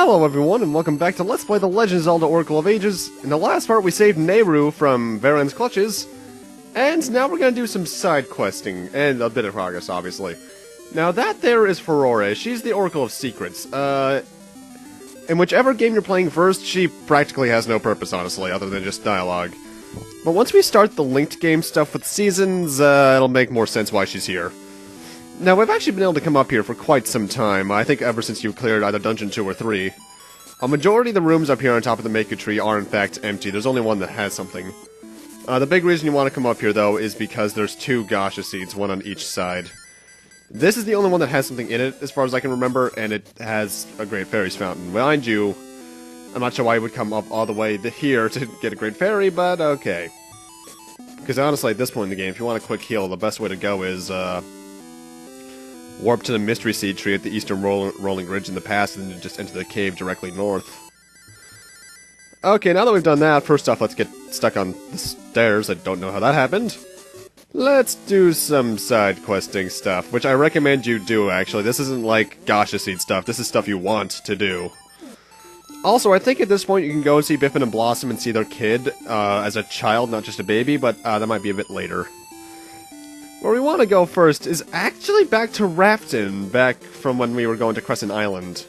Hello everyone, and welcome back to Let's Play The Legend of Zelda Oracle of Ages. In the last part we saved Nehru from Varen's clutches, and now we're gonna do some side questing, and a bit of progress, obviously. Now that there is Furore. She's the Oracle of Secrets. In whichever game you're playing first, she practically has no purpose, honestly, other than just dialogue. But once we start the linked game stuff with seasons, it'll make more sense why she's here. Now, we've actually been able to come up here for quite some time, I think ever since you cleared either Dungeon 2 or 3. A majority of the rooms up here on top of the Maku Tree are in fact empty, there's only one that has something. The big reason you want to come up here, though, is because there's two Gasha seeds, one on each side. This is the only one that has something in it, as far as I can remember, and it has a Great Fairy's Fountain. Mind you, I'm not sure why you would come up all the way here to get a Great Fairy, but okay. Because honestly, at this point in the game, if you want a quick heal, the best way to go is, warp to the Mystery Seed Tree at the eastern rolling ridge in the past, and then just enter the cave directly north. Okay, now that we've done that, first off, let's get stuck on the stairs. I don't know how that happened. Let's do some side questing stuff, which I recommend you do, actually. This isn't like Gasha Seed stuff, this is stuff you want to do. Also, I think at this point you can go and see Biffin and Blossom and see their kid as a child, not just a baby, but that might be a bit later. Where we want to go first is actually back to Rafton, back from when we were going to Crescent Island.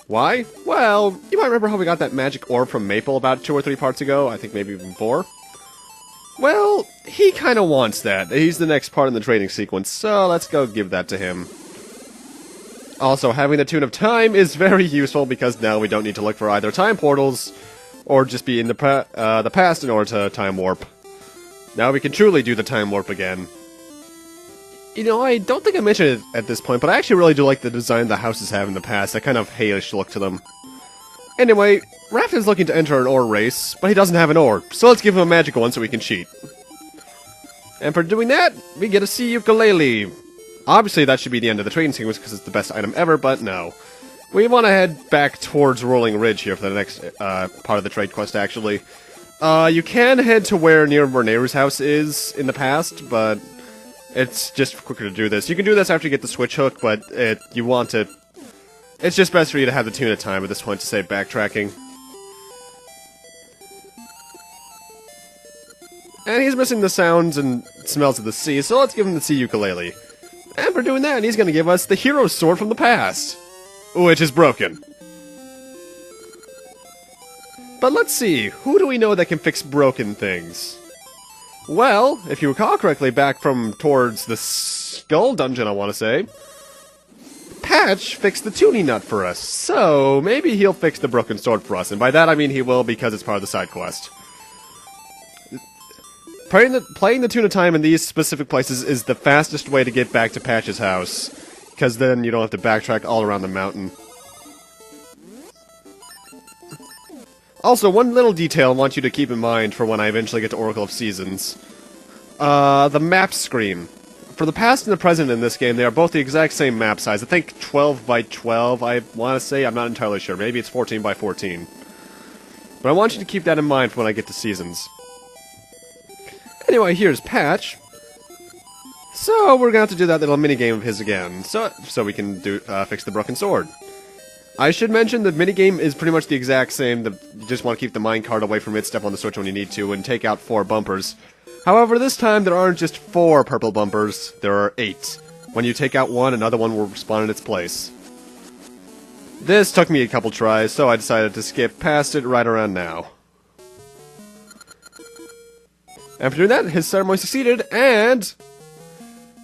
Why? Well, you might remember how we got that magic orb from Maple about 2 or 3 parts ago, I think maybe even 4. Well, he kinda wants that. He's the next part in the trading sequence, so let's go give that to him. Also, having the Tune of Time is very useful because now we don't need to look for either time portals or just be in the past in order to time warp. Now we can truly do the time warp again. You know, I don't think I mentioned it at this point, but I actually really do like the design the houses have in the past, that kind of hellish look to them. Anyway, Rafton's looking to enter an ore race, but he doesn't have an ore, so let's give him a magic one so we can cheat. And for doing that, we get a sea ukulele. Obviously that should be the end of the trading sequence because it's the best item ever, but no. We want to head back towards Rolling Ridge here for the next part of the trade quest, actually. You can head to where Nehru's house is in the past, but it's just quicker to do this. You can do this after you get the switch hook, but you want to... It's just best for you to have the Tune of Time at this point to save backtracking. And he's missing the sounds and smells of the sea, so let's give him the sea ukulele. And for doing that, he's going to give us the hero's sword from the past, which is broken. But let's see, who do we know that can fix broken things? Well, if you recall correctly, back from towards the Skull Dungeon, I want to say, Patch fixed the tuning nut for us, so maybe he'll fix the broken sword for us, and by that I mean he will because it's part of the side quest. Playing the Tune of Time in these specific places is the fastest way to get back to Patch's house, because then you don't have to backtrack all around the mountain. Also, one little detail I want you to keep in mind for when I eventually get to Oracle of Seasons. The map screen. For the past and the present in this game, they are both the exact same map size. I think 12 by 12, I want to say. I'm not entirely sure. Maybe it's 14 by 14. But I want you to keep that in mind for when I get to Seasons. Anyway, here's Patch. So, we're going to have to do that little minigame of his again, so we can fix the broken sword. I should mention the minigame is pretty much the exact same, you just want to keep the minecart away from it, step on the switch when you need to, and take out 4 bumpers. However, this time there aren't just 4 purple bumpers, there are 8. When you take out one, another one will spawn in its place. This took me a couple tries, so I decided to skip past it right around now. After doing that, his ceremony succeeded, and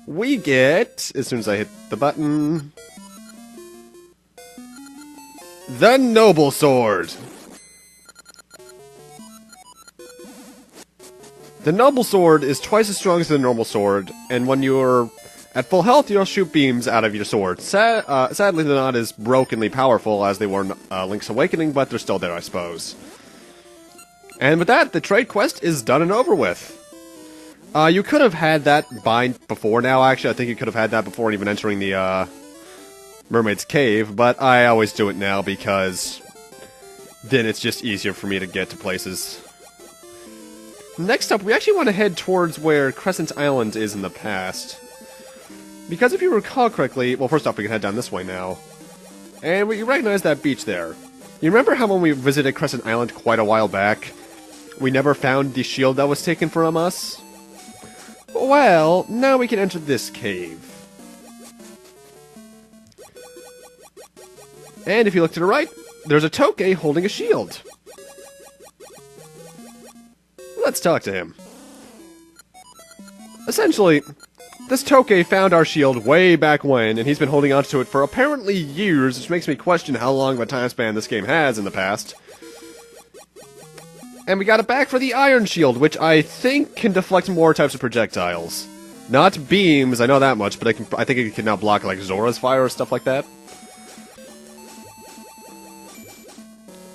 we get, as soon as I hit the button, the Noble Sword! The Noble Sword is twice as strong as the normal sword, and when you're at full health, you'll shoot beams out of your sword. Sadly, they're not as brokenly powerful as they were in Link's Awakening, but they're still there, I suppose. And with that, the trade quest is done and over with. You could have had that bind before now, actually. I think you could have had that before even entering the, Mermaid's Cave, but I always do it now because then it's just easier for me to get to places. Next up, we actually want to head towards where Crescent Island is in the past. Because if you recall correctly, well, first off, we can head down this way now. And you recognize that beach there. You remember how when we visited Crescent Island quite a while back, we never found the shield that was taken from us? Well, now we can enter this cave. And if you look to the right, there's a Toke holding a shield. Let's talk to him. Essentially, this Toke found our shield way back when, and he's been holding onto it for apparently years, which makes me question how long of a time span this game has in the past. And we got it back for the Iron Shield, which I think can deflect more types of projectiles. Not beams, I know that much, but I think it can now block like Zora's fire or stuff like that.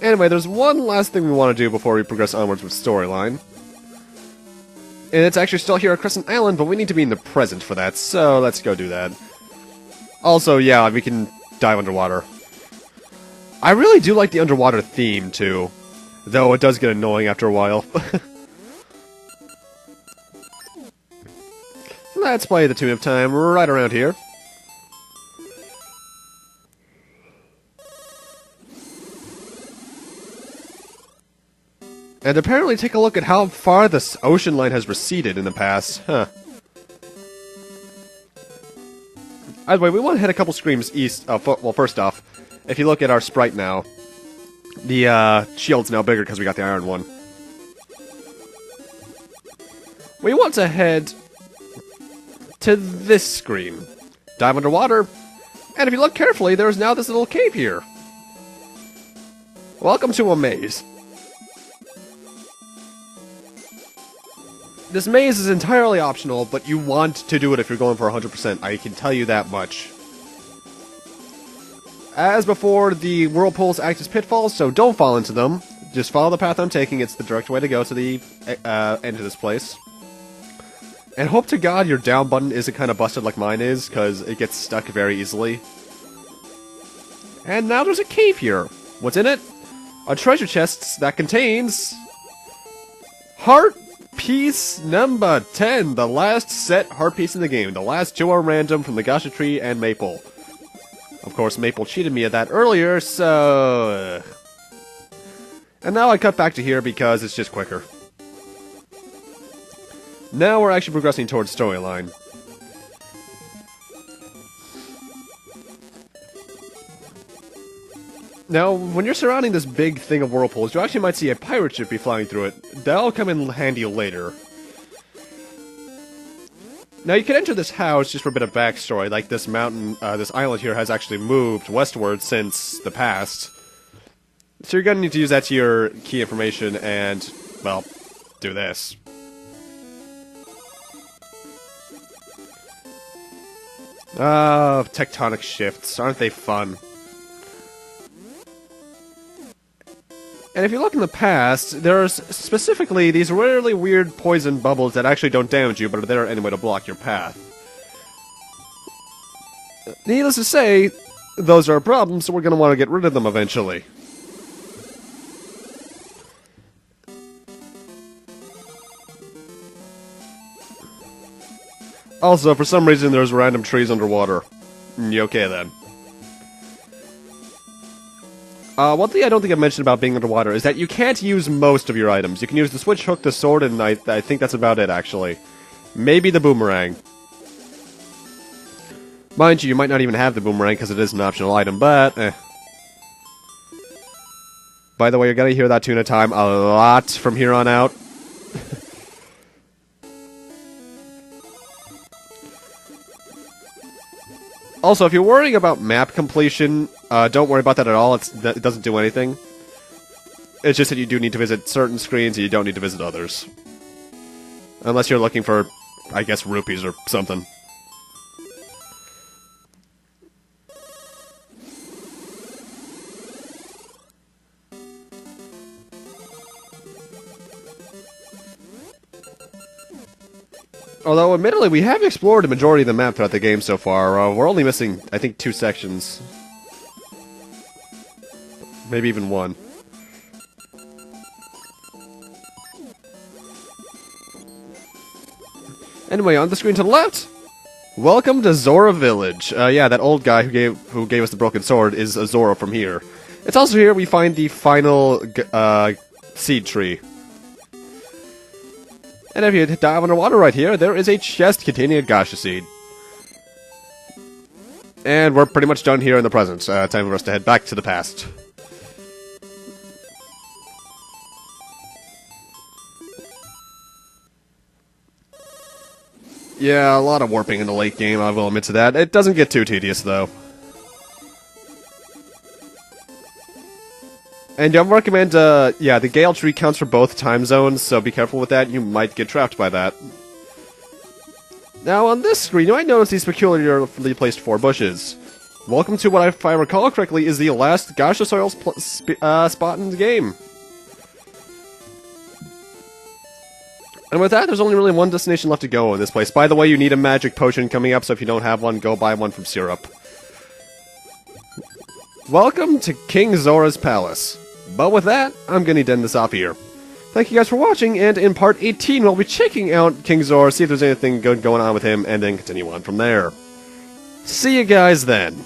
Anyway, there's one last thing we want to do before we progress onwards with storyline. And it's actually still here at Crescent Island, but we need to be in the present for that, so let's go do that. Also, yeah, we can dive underwater. I really do like the underwater theme, too. Though it does get annoying after a while. Let's play the Tune of Time right around here. And apparently take a look at how far this ocean line has receded in the past. Huh. Either way, we want to head a couple screens east. Well, first off, if you look at our sprite now, the shield's now bigger because we got the iron one. We want to head to this screen. Dive underwater, and if you look carefully, there's now this little cave here. Welcome to a maze. This maze is entirely optional, but you want to do it if you're going for 100%, I can tell you that much. As before, the whirlpools act as pitfalls, so don't fall into them. Just follow the path I'm taking, it's the direct way to go to the end of this place. And hope to God your down button isn't kind of busted like mine is, because it gets stuck very easily. And now there's a cave here. What's in it? A treasure chest that contains... Heart Piece number 10, the last set heart piece in the game. The last two are random from the Maku Tree and Maple. Of course, Maple cheated me at that earlier, so... And now I cut back to here because it's just quicker. Now we're actually progressing towards storyline. Now, when you're surrounding this big thing of whirlpools, you actually might see a pirate ship be flying through it. That'll come in handy later. Now, you can enter this house just for a bit of backstory, like this mountain, this island here has actually moved westward since the past. So you're gonna need to use that to your key information and, well, do this. Tectonic shifts, aren't they fun? And if you look in the past, there's specifically these really weird poison bubbles that actually don't damage you, but are there anyway to block your path. Needless to say, those are a problem, so we're going to want to get rid of them eventually. Also, for some reason, there's random trees underwater. Okay then. One thing I don't think I mentioned about being underwater is that you can't use most of your items. You can use the switch hook, the sword, and I think that's about it, actually. Maybe the boomerang. Mind you might not even have the boomerang because it is an optional item, but eh. By the way, you're gonna hear that tune of time a lot from here on out. Also, if you're worrying about map completion, don't worry about that at all. It doesn't do anything. It's just that you do need to visit certain screens and you don't need to visit others. Unless you're looking for, I guess, rupees or something. Although, admittedly, we have explored the majority of the map throughout the game so far. We're only missing, I think, 2 sections. Maybe even 1. Anyway, on the screen to the left, Welcome to Zora Village. Yeah, that old guy who gave us the broken sword is a Zora from here. It's also here we find the final seed tree. And if you dive underwater right here, there is a chest containing a gacha seed. And we're pretty much done here in the present. Time for us to head back to the past. Yeah, a lot of warping in the late game, I will admit to that. It doesn't get too tedious, though. And I recommend, yeah, the Gale Tree counts for both time zones, so be careful with that, you might get trapped by that. Now, on this screen, you might notice these peculiarly placed 4 bushes. Welcome to what, if I recall correctly, is the last gacha soil spot in the game. And with that, there's only really one destination left to go in this place. By the way, you need a magic potion coming up, so if you don't have one, go buy one from Syrup. Welcome to King Zora's Palace. But with that, I'm gonna end this off here. Thank you guys for watching, and in part 18, we'll be checking out King Zora, see if there's anything good going on with him, and then continue on from there. See you guys then.